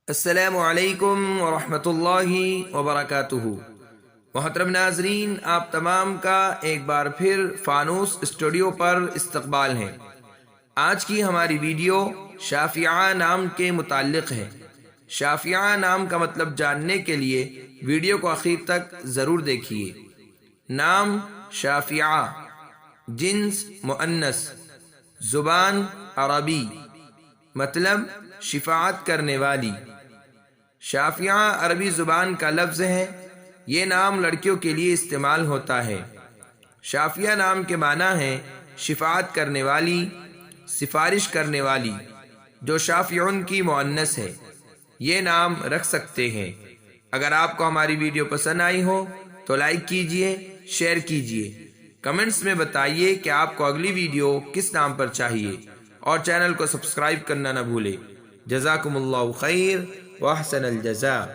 السلام علیکم ورحمۃ اللہ وبرکاتہ۔ محترم ناظرین، آپ تمام کا ایک بار پھر فانوس اسٹوڈیو پر استقبال ہے۔ آج کی ہماری ویڈیو شافعہ نام کے متعلق ہے۔ شافعہ نام کا مطلب جاننے کے لیے ویڈیو کو آخر تک ضرور دیکھیے۔ نام شافعہ، جنس مؤنث، زبان عربی، مطلب شفاعت کرنے والی۔ شافعہ عربی زبان کا لفظ ہے۔ یہ نام لڑکیوں کے لیے استعمال ہوتا ہے۔ شافعہ نام کے معنی ہے شفاعت کرنے والی، سفارش کرنے والی، جو شافعون کی مؤنث ہے۔ یہ نام رکھ سکتے ہیں۔ اگر آپ کو ہماری ویڈیو پسند آئی ہو تو لائک کیجئے، شیئر کیجئے، کمنٹس میں بتائیے کہ آپ کو اگلی ویڈیو کس نام پر چاہیے، اور چینل کو سبسکرائب کرنا نہ بھولے۔ جزاکم اللہ خیر واحسن الجزاء۔